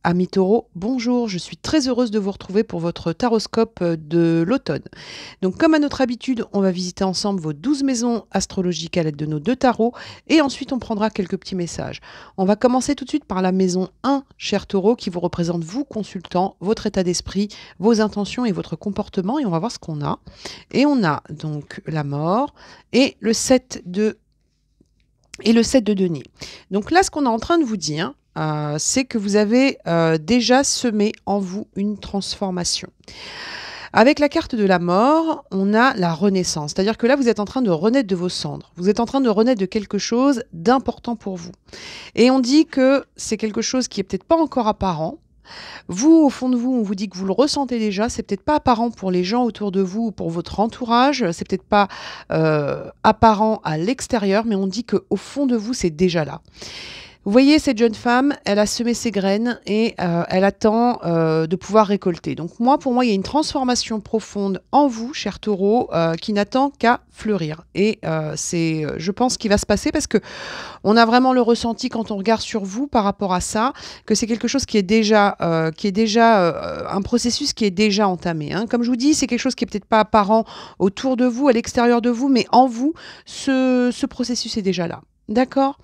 Amis taureaux, bonjour, je suis très heureuse de vous retrouver pour votre taroscope de l'automne. Donc comme à notre habitude, on va visiter ensemble vos 12 maisons astrologiques à l'aide de nos deux tarots et ensuite on prendra quelques petits messages. On va commencer tout de suite par la maison 1, cher taureau, qui vous représente vous, consultant, votre état d'esprit, vos intentions et votre comportement et on va voir ce qu'on a. Et on a donc la mort et le 7 de denier. Donc là, ce qu'on est en train de vous dire, c'est que vous avez déjà semé en vous une transformation. Avec la carte de la mort, on a la renaissance. C'est-à-dire que là, vous êtes en train de renaître de vos cendres. Vous êtes en train de renaître de quelque chose d'important pour vous. Et on dit que c'est quelque chose qui est peut-être pas encore apparent. Vous, au fond de vous, on vous dit que vous le ressentez déjà. C'est peut-être pas apparent pour les gens autour de vous ou pour votre entourage. C'est peut-être pas apparent à l'extérieur, mais on dit qu'au fond de vous, c'est déjà là. Vous voyez, cette jeune femme, elle a semé ses graines et elle attend de pouvoir récolter. Donc pour moi, il y a une transformation profonde en vous, cher taureau, qui n'attend qu'à fleurir. Et c'est, je pense, ce qui va se passer parce que on a vraiment le ressenti quand on regarde sur vous par rapport à ça, que c'est quelque chose qui est déjà un processus qui est déjà entamé. Hein. Comme je vous dis, c'est quelque chose qui est peut-être pas apparent autour de vous, à l'extérieur de vous, mais en vous, ce processus est déjà là. D'accord?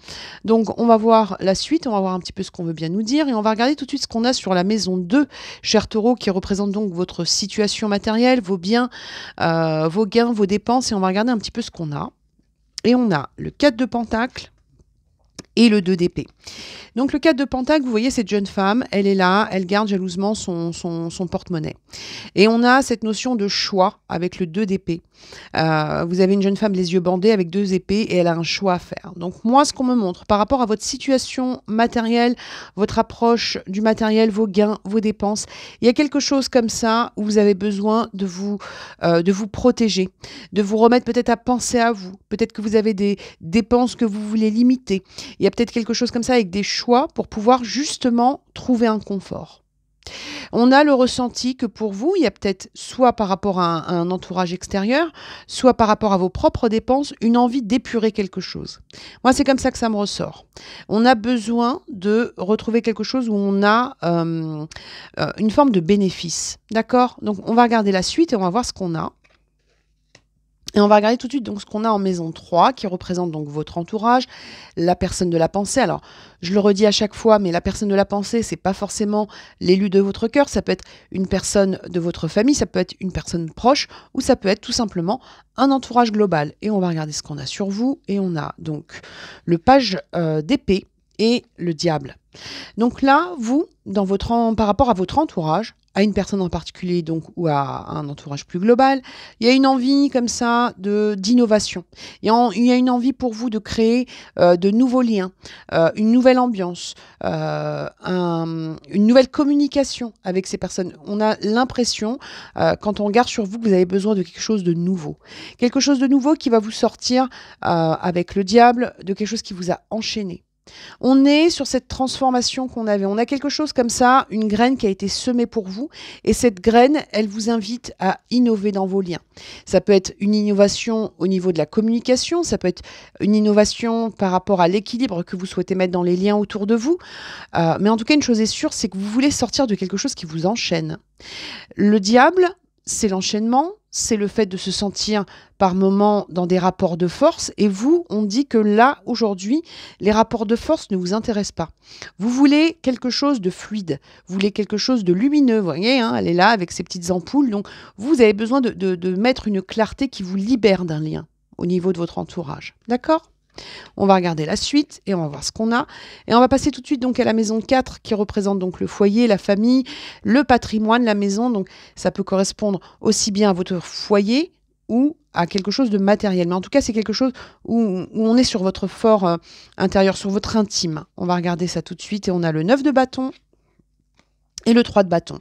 Donc, on va voir la suite, on va voir un petit peu ce qu'on veut bien nous dire et on va regarder tout de suite ce qu'on a sur la maison 2, cher taureau, qui représente donc votre situation matérielle, vos biens, vos gains, vos dépenses et on va regarder un petit peu ce qu'on a. Et on a le 4 de Pentacle et le 2 d'épée. Donc le 4 de Pentacle, vous voyez cette jeune femme, elle est là, elle garde jalousement son porte-monnaie. Et on a cette notion de choix avec le 2 d'épée. Vous avez une jeune femme les yeux bandés avec 2 épées et elle a un choix à faire. Donc moi, ce qu'on me montre par rapport à votre situation matérielle, votre approche du matériel, vos gains, vos dépenses, il y a quelque chose comme ça où vous avez besoin de vous protéger, de vous remettre peut-être à penser à vous. Peut-être que vous avez des dépenses que vous voulez limiter. Il y a peut-être quelque chose comme ça avec des choix pour pouvoir justement trouver un confort. On a le ressenti que pour vous, il y a peut-être soit par rapport à un entourage extérieur, soit par rapport à vos propres dépenses, une envie d'épurer quelque chose. Moi, c'est comme ça que ça me ressort. On a besoin de retrouver quelque chose où on a une forme de bénéfice. D'accord? Donc, on va regarder la suite et on va voir ce qu'on a. Et on va regarder tout de suite donc, ce qu'on a en maison 3, qui représente donc votre entourage, la personne de la pensée. Alors, je le redis à chaque fois, mais la personne de la pensée, c'est pas forcément l'élu de votre cœur. Ça peut être une personne de votre famille, ça peut être une personne proche, ou ça peut être tout simplement un entourage global. Et on va regarder ce qu'on a sur vous. Et on a donc le page d'épée et le diable. Donc là, vous, par rapport à votre entourage, à une personne en particulier donc ou à un entourage plus global, il y a une envie comme ça d'innovation. Il y a une envie pour vous de créer de nouveaux liens, une nouvelle ambiance, une nouvelle communication avec ces personnes. On a l'impression, quand on regarde sur vous, que vous avez besoin de quelque chose de nouveau. Quelque chose de nouveau qui va vous sortir avec le diable, de quelque chose qui vous a enchaîné. On est sur cette transformation qu'on avait. On a quelque chose comme ça, une graine qui a été semée pour vous. Et cette graine, elle vous invite à innover dans vos liens. Ça peut être une innovation au niveau de la communication. Ça peut être une innovation par rapport à l'équilibre que vous souhaitez mettre dans les liens autour de vous. Mais en tout cas, une chose est sûre, c'est que vous voulez sortir de quelque chose qui vous enchaîne. Le diable, c'est l'enchaînement, c'est le fait de se sentir par moments dans des rapports de force. Et vous, on dit que là, aujourd'hui, les rapports de force ne vous intéressent pas. Vous voulez quelque chose de fluide, vous voulez quelque chose de lumineux. Vous voyez, hein, elle est là avec ses petites ampoules. Donc, vous avez besoin de mettre une clarté qui vous libère d'un lien au niveau de votre entourage. D'accord ? On va regarder la suite et on va voir ce qu'on a. Et on va passer tout de suite donc à la maison 4 qui représente donc le foyer, la famille, le patrimoine, la maison. Donc ça peut correspondre aussi bien à votre foyer ou à quelque chose de matériel. Mais en tout cas, c'est quelque chose où on est sur votre fort intérieur, sur votre intime. On va regarder ça tout de suite et on a le 9 de bâton et le 3 de bâton.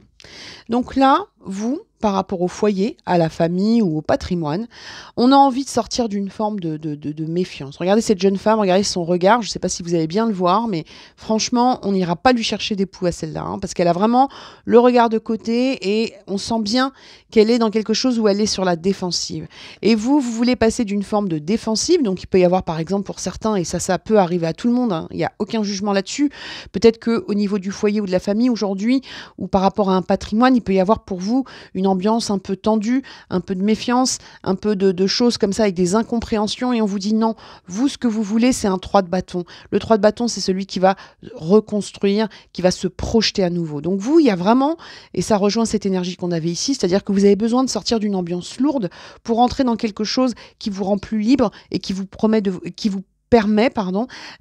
Donc là, vous, par rapport au foyer, à la famille ou au patrimoine, on a envie de sortir d'une forme de méfiance. Regardez cette jeune femme, regardez son regard, je ne sais pas si vous allez bien le voir, mais franchement, on n'ira pas lui chercher des poux à celle-là, hein, parce qu'elle a vraiment le regard de côté et on sent bien qu'elle est dans quelque chose où elle est sur la défensive. Et vous voulez passer d'une forme de défensive, donc il peut y avoir par exemple pour certains, et ça peut arriver à tout le monde, hein, il n'y a aucun jugement là-dessus, peut-être qu'au niveau du foyer ou de la famille aujourd'hui, ou par rapport à un patrimoine, il peut y avoir pour vous une ambiance un peu tendue, un peu de méfiance, un peu de choses comme ça avec des incompréhensions et on vous dit non, vous ce que vous voulez c'est un 3 de bâton. Le 3 de bâton c'est celui qui va reconstruire, qui va se projeter à nouveau. Donc vous, il y a vraiment, et ça rejoint cette énergie qu'on avait ici, c'est-à-dire que vous avez besoin de sortir d'une ambiance lourde pour entrer dans quelque chose qui vous rend plus libre et qui vous permet de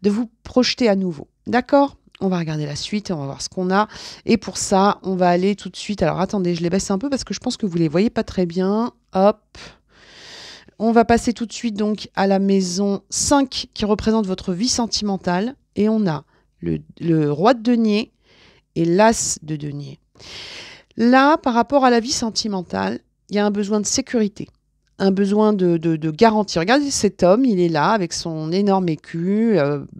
vous projeter à nouveau. D'accord ? On va regarder la suite et on va voir ce qu'on a. Et pour ça, on va aller tout de suite. Alors attendez, je les baisse un peu parce que je pense que vous ne les voyez pas très bien. Hop. On va passer tout de suite donc à la maison 5 qui représente votre vie sentimentale. Et on a le roi de denier et l'as de denier. Là, par rapport à la vie sentimentale, il y a un besoin de sécurité. Un besoin de garantie. Regardez cet homme, il est là avec son énorme écu,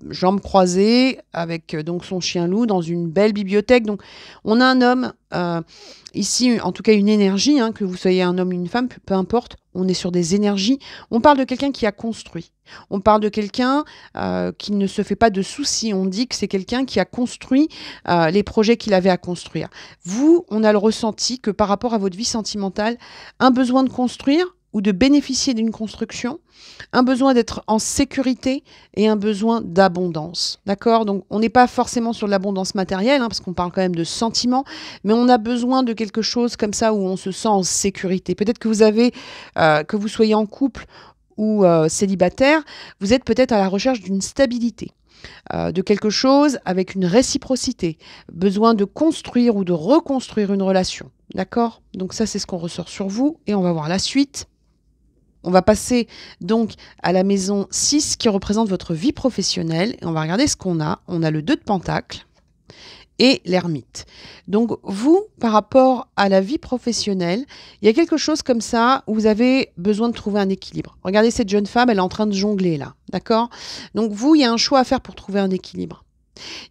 jambes croisées, avec donc son chien loup dans une belle bibliothèque. Donc on a un homme, ici en tout cas une énergie, hein, que vous soyez un homme ou une femme, peu importe, on est sur des énergies. On parle de quelqu'un qui a construit. On parle de quelqu'un qui ne se fait pas de soucis. On dit que c'est quelqu'un qui a construit les projets qu'il avait à construire. Vous, on a le ressenti que par rapport à votre vie sentimentale, un besoin de construire, ou de bénéficier d'une construction, un besoin d'être en sécurité et un besoin d'abondance. D'accord ? Donc, on n'est pas forcément sur de l'abondance matérielle, hein, parce qu'on parle quand même de sentiments, mais on a besoin de quelque chose comme ça où on se sent en sécurité. Peut-être que que vous soyez en couple ou célibataire, vous êtes peut-être à la recherche d'une stabilité. De quelque chose avec une réciprocité, besoin de construire ou de reconstruire une relation. D'accord ? Donc ça, c'est ce qu'on ressort sur vous et on va voir la suite. On va passer donc à la maison 6 qui représente votre vie professionnelle. Et on va regarder ce qu'on a. On a le 2 de Pentacle et l'ermite. Donc vous, par rapport à la vie professionnelle, il y a quelque chose comme ça où vous avez besoin de trouver un équilibre. Regardez cette jeune femme, elle est en train de jongler là. D'accord ? Donc vous, il y a un choix à faire pour trouver un équilibre.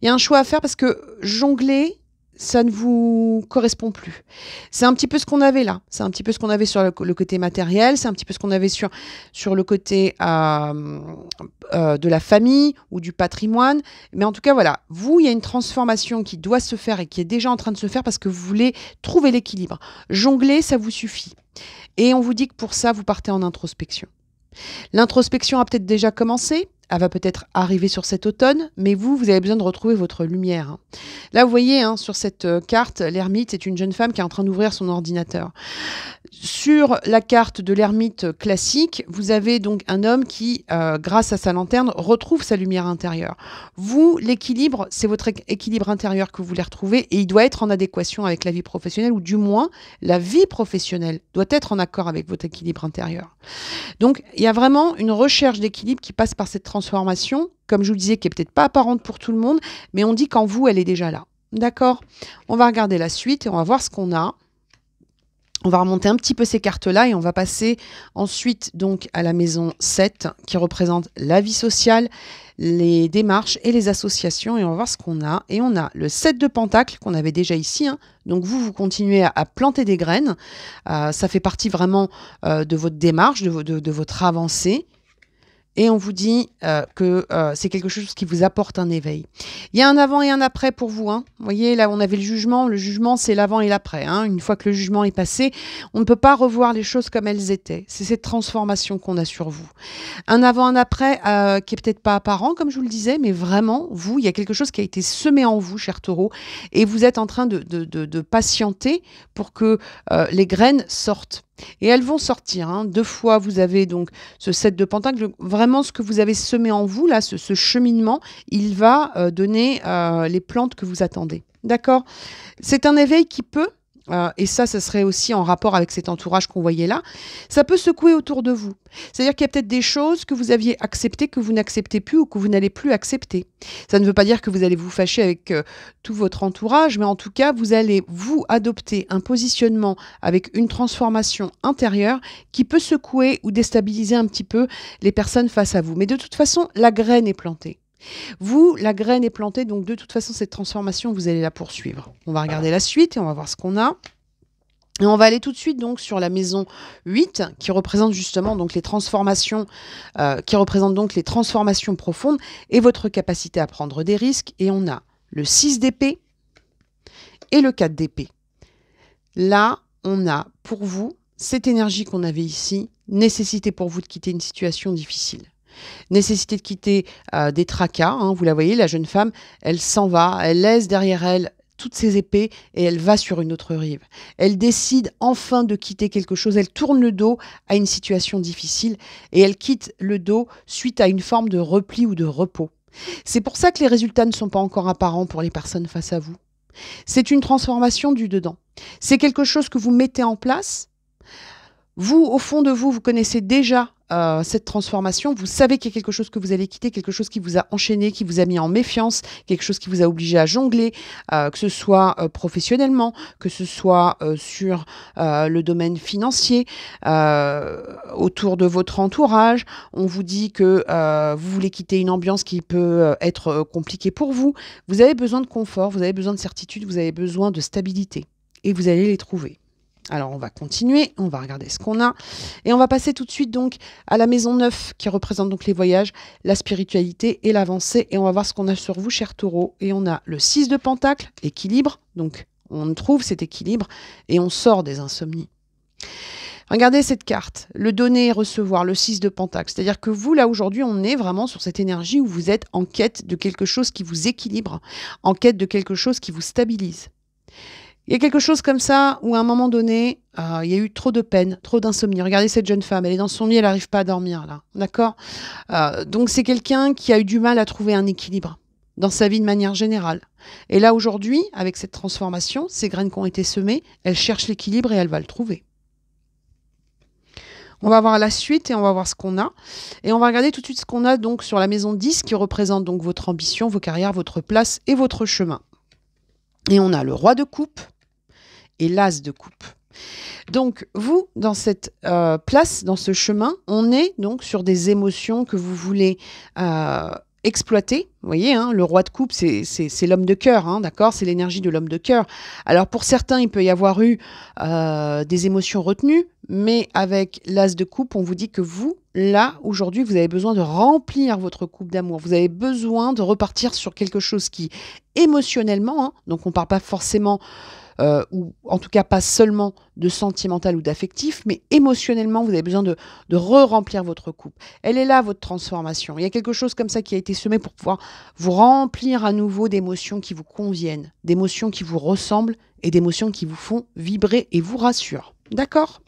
Il y a un choix à faire parce que jongler, ça ne vous correspond plus. C'est un petit peu ce qu'on avait là. C'est un petit peu ce qu'on avait sur le côté matériel. C'est un petit peu ce qu'on avait sur le côté de la famille ou du patrimoine. Mais en tout cas, voilà. Vous, il y a une transformation qui doit se faire et qui est déjà en train de se faire parce que vous voulez trouver l'équilibre. Jongler, ça vous suffit. Et on vous dit que pour ça, vous partez en introspection. L'introspection a peut-être déjà commencé. Elle va peut-être arriver sur cet automne, mais vous avez besoin de retrouver votre lumière. Hein. Là, vous voyez, hein, sur cette carte, l'ermite, c'est une jeune femme qui est en train d'ouvrir son ordinateur. Sur la carte de l'ermite classique, vous avez donc un homme qui, grâce à sa lanterne, retrouve sa lumière intérieure. Vous, l'équilibre, c'est votre équilibre intérieur que vous voulez retrouver et il doit être en adéquation avec la vie professionnelle ou du moins, la vie professionnelle doit être en accord avec votre équilibre intérieur. Donc, il y a vraiment une recherche d'équilibre qui passe par cette transformation, comme je vous disais, qui n'est peut-être pas apparente pour tout le monde, mais on dit qu'en vous, elle est déjà là. D'accord ? On va regarder la suite et on va voir ce qu'on a. On va remonter un petit peu ces cartes-là et on va passer ensuite donc à la maison 7 qui représente la vie sociale, les démarches et les associations et on va voir ce qu'on a. Et on a le 7 de Pentacle qu'on avait déjà ici. Hein. Donc vous continuez à planter des graines. Ça fait partie vraiment de votre démarche, de votre avancée. Et on vous dit que c'est quelque chose qui vous apporte un éveil. Il y a un avant et un après pour vous. Hein. Vous voyez, là, on avait le jugement. Le jugement, c'est l'avant et l'après. Hein. Une fois que le jugement est passé, on ne peut pas revoir les choses comme elles étaient. C'est cette transformation qu'on a sur vous. Un avant, un après qui est peut-être pas apparent, comme je vous le disais, mais vraiment, vous, il y a quelque chose qui a été semé en vous, cher Taureau, et vous êtes en train de patienter pour que les graines sortent. Et elles vont sortir. Hein. 2 fois, vous avez donc ce 7 de Pentacle. Vraiment, ce que vous avez semé en vous, là, ce cheminement, il va donner les plantes que vous attendez. D'accord ? C'est un éveil qui peut et ça serait aussi en rapport avec cet entourage qu'on voyait là, ça peut secouer autour de vous. C'est-à-dire qu'il y a peut-être des choses que vous aviez acceptées, que vous n'acceptez plus ou que vous n'allez plus accepter. Ça ne veut pas dire que vous allez vous fâcher avec tout votre entourage, mais en tout cas, vous allez vous adopter un positionnement avec une transformation intérieure qui peut secouer ou déstabiliser un petit peu les personnes face à vous. Mais de toute façon, la graine est plantée. Vous, la graine est plantée, donc de toute façon, cette transformation, vous allez la poursuivre. On va regarder la suite et on va voir ce qu'on a. Et on va aller tout de suite donc sur la maison 8, qui représente justement donc les transformations, profondes et votre capacité à prendre des risques. Et on a le 6 d'épée et le 4 d'épée. Là, on a pour vous cette énergie qu'on avait ici, nécessité pour vous de quitter une situation difficile. Nécessité de quitter des tracas, hein, vous la voyez, la jeune femme, elle s'en va, elle laisse derrière elle toutes ses épées et elle va sur une autre rive. Elle décide enfin de quitter quelque chose, elle tourne le dos à une situation difficile et elle quitte le dos suite à une forme de repli ou de repos. C'est pour ça que les résultats ne sont pas encore apparents pour les personnes face à vous. C'est une transformation du dedans. C'est quelque chose que vous mettez en place. Vous, au fond de vous, vous connaissez déjà cette transformation. Vous savez qu'il y a quelque chose que vous allez quitter, quelque chose qui vous a enchaîné, qui vous a mis en méfiance, quelque chose qui vous a obligé à jongler, que ce soit professionnellement, que ce soit sur le domaine financier, autour de votre entourage. On vous dit que vous voulez quitter une ambiance qui peut être compliquée pour vous. Vous avez besoin de confort, vous avez besoin de certitude, vous avez besoin de stabilité. Et vous allez les trouver. Alors, on va continuer, on va regarder ce qu'on a. Et on va passer tout de suite donc à la maison 9 qui représente donc les voyages, la spiritualité et l'avancée. Et on va voir ce qu'on a sur vous, cher taureau. Et on a le 6 de pentacle, équilibre. Donc, on trouve cet équilibre et on sort des insomnies. Regardez cette carte, le donner et recevoir, le 6 de pentacle. C'est-à-dire que vous, là, aujourd'hui, on est vraiment sur cette énergie où vous êtes en quête de quelque chose qui vous équilibre, en quête de quelque chose qui vous stabilise. Il y a quelque chose comme ça où à un moment donné, il y a eu trop de peine, trop d'insomnie. Regardez cette jeune femme, elle est dans son lit, elle n'arrive pas à dormir là, d'accord? Donc c'est quelqu'un qui a eu du mal à trouver un équilibre dans sa vie de manière générale. Et là aujourd'hui, avec cette transformation, ces graines qui ont été semées, elle cherche l'équilibre et elle va le trouver. On va voir la suite et on va voir ce qu'on a. Et on va regarder tout de suite ce qu'on a donc sur la maison 10 qui représente donc votre ambition, vos carrières, votre place et votre chemin. Et on a le roi de coupe et l'as de coupe. Donc, vous, dans cette place, dans ce chemin, on est donc sur des émotions que vous voulez exploiter. Vous voyez, hein, le roi de coupe, c'est l'homme de cœur, hein, d'accord? C'est l'énergie de l'homme de cœur. Alors, pour certains, il peut y avoir eu des émotions retenues, mais avec l'as de coupe, on vous dit que vous, là, aujourd'hui, vous avez besoin de remplir votre coupe d'amour. Vous avez besoin de repartir sur quelque chose qui, émotionnellement, hein, donc on ne parle pas forcément ou en tout cas pas seulement de sentimental ou d'affectif, mais émotionnellement, vous avez besoin de re-remplir votre coupe. Elle est là, votre transformation. Il y a quelque chose comme ça qui a été semé pour pouvoir vous remplir à nouveau d'émotions qui vous conviennent, d'émotions qui vous ressemblent et d'émotions qui vous font vibrer et vous rassurent. D'accord ?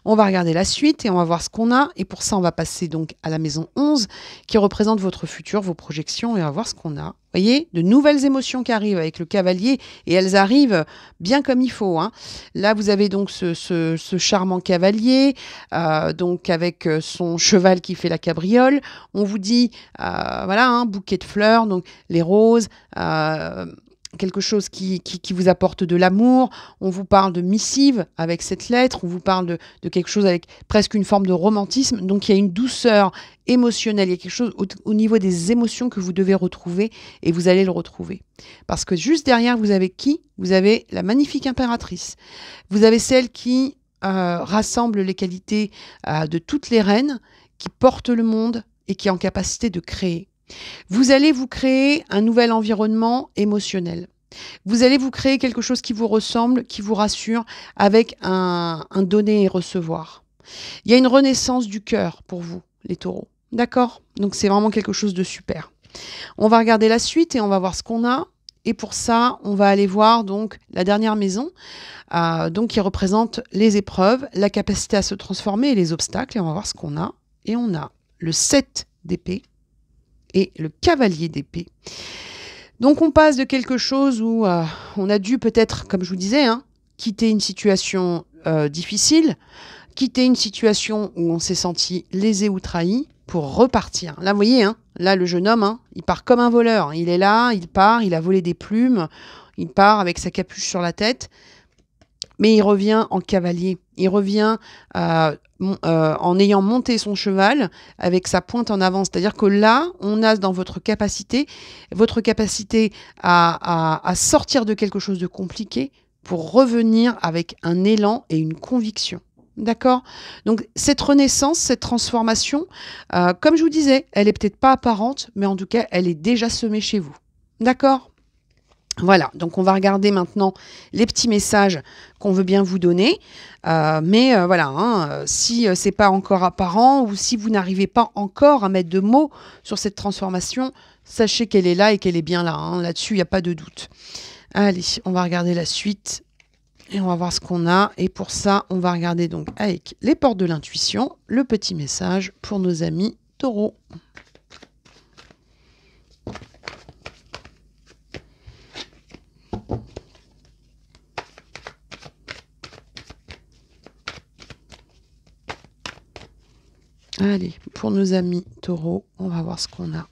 On va regarder la suite et on va voir ce qu'on a. Et pour ça, on va passer donc à la maison 11 qui représente votre futur, vos projections et on va voir ce qu'on a. Vous voyez, de nouvelles émotions qui arrivent avec le cavalier et elles arrivent bien comme il faut, hein. Là, vous avez donc ce charmant cavalier, donc avec son cheval qui fait la cabriole. On vous dit, voilà, un bouquet de fleurs, donc les roses, quelque chose qui vous apporte de l'amour. On vous parle de missive avec cette lettre, on vous parle de quelque chose avec presque une forme de romantisme. Donc il y a une douceur émotionnelle, il y a quelque chose au niveau des émotions que vous devez retrouver et vous allez le retrouver. Parce que juste derrière, vous avez qui? Vous avez la magnifique impératrice. Vous avez celle qui rassemble les qualités de toutes les reines, qui portent le monde et qui est en capacité de créer. Vous allez vous créer un nouvel environnement émotionnel. Vous allez vous créer quelque chose qui vous ressemble, qui vous rassure, avec un donner et recevoir. Il y a une renaissance du cœur pour vous, les taureaux. D'accord? Donc c'est vraiment quelque chose de super. On va regarder la suite et on va voir ce qu'on a. Et pour ça, on va aller voir donc la dernière maison, donc qui représente les épreuves, la capacité à se transformer et les obstacles. Et on va voir ce qu'on a. Et on a le 7 d'épée et le cavalier d'épée. Donc on passe de quelque chose où on a dû peut-être, comme je vous disais, hein, quitter une situation difficile, quitter une situation où on s'est senti lésé ou trahi pour repartir. Là, vous voyez, hein, là, le jeune homme, hein, il part comme un voleur. Il est là, il part, il a volé des plumes, il part avec sa capuche sur la tête, mais il revient en cavalier. Il revient en ayant monté son cheval avec sa pointe en avant. C'est-à-dire que là, on a dans votre capacité à sortir de quelque chose de compliqué pour revenir avec un élan et une conviction. D'accord? Donc, cette renaissance, cette transformation, comme je vous disais, elle n'est peut-être pas apparente, mais en tout cas, elle est déjà semée chez vous. D'accord? Voilà, donc on va regarder maintenant les petits messages qu'on veut bien vous donner. Voilà, hein, si c'est pas encore apparent ou si vous n'arrivez pas encore à mettre de mots sur cette transformation, sachez qu'elle est là et qu'elle est bien là. Hein. Là-dessus, il n'y a pas de doute. Allez, on va regarder la suite et on va voir ce qu'on a. Et pour ça, on va regarder donc avec les portes de l'intuition, le petit message pour nos amis taureaux. Allez, pour nos amis taureaux, on va voir ce qu'on a.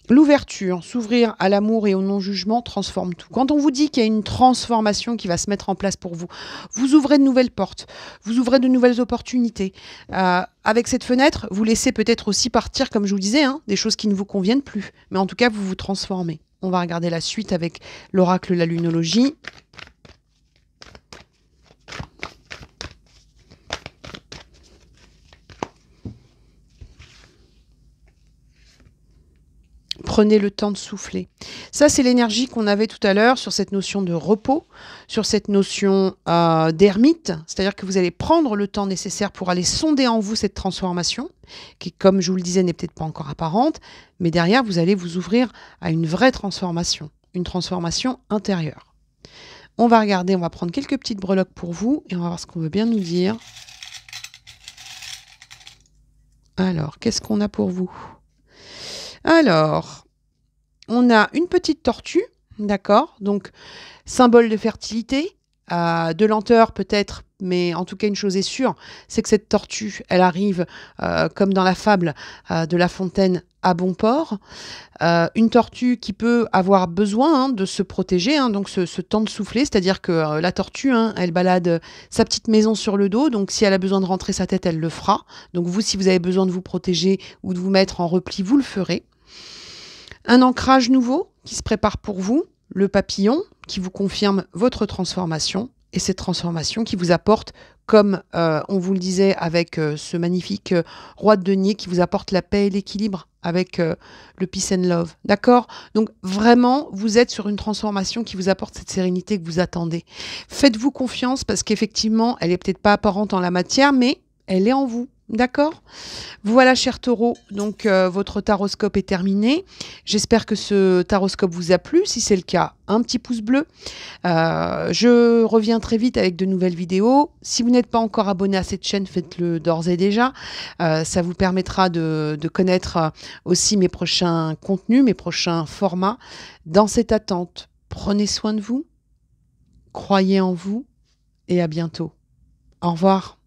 L'ouverture, s'ouvrir à l'amour et au non-jugement transforme tout. Quand on vous dit qu'il y a une transformation qui va se mettre en place pour vous, vous ouvrez de nouvelles portes, vous ouvrez de nouvelles opportunités. Avec cette fenêtre, vous laissez peut-être aussi partir, comme je vous disais, hein, des choses qui ne vous conviennent plus. Mais en tout cas, vous vous transformez. On va regarder la suite avec l'oracle, la lunologie. Prenez le temps de souffler. Ça, c'est l'énergie qu'on avait tout à l'heure sur cette notion de repos, sur cette notion d'ermite, c'est-à-dire que vous allez prendre le temps nécessaire pour aller sonder en vous cette transformation, qui, comme je vous le disais, n'est peut-être pas encore apparente, mais derrière, vous allez vous ouvrir à une vraie transformation, une transformation intérieure. On va regarder, on va prendre quelques petites breloques pour vous, et on va voir ce qu'on veut bien nous dire. Alors, qu'est-ce qu'on a pour vous ? Alors, on a une petite tortue, d'accord? Donc, symbole de fertilité, de lenteur peut-être, mais en tout cas, une chose est sûre, c'est que cette tortue, elle arrive, comme dans la fable de La Fontaine, à bon port. Une tortue qui peut avoir besoin de se protéger, hein, donc ce temps de souffler, c'est-à-dire que la tortue, hein, elle balade sa petite maison sur le dos, donc si elle a besoin de rentrer sa tête, elle le fera. Donc vous, si vous avez besoin de vous protéger ou de vous mettre en repli, vous le ferez. Un ancrage nouveau qui se prépare pour vous, le papillon qui vous confirme votre transformation et cette transformation qui vous apporte, comme on vous le disait avec ce magnifique roi de denier qui vous apporte la paix et l'équilibre avec le peace and love. D'accord? Donc vraiment, vous êtes sur une transformation qui vous apporte cette sérénité que vous attendez. Faites-vous confiance parce qu'effectivement, elle n'est peut-être pas apparente en la matière, mais elle est en vous. D'accord? Voilà, chers taureaux, donc votre taroscope est terminé. J'espère que ce taroscope vous a plu. Si c'est le cas, un petit pouce bleu. Je reviens très vite avec de nouvelles vidéos. Si vous n'êtes pas encore abonné à cette chaîne, faites-le d'ores et déjà. Ça vous permettra de connaître aussi mes prochains contenus, mes prochains formats. Dans cette attente, prenez soin de vous, croyez en vous et à bientôt. Au revoir.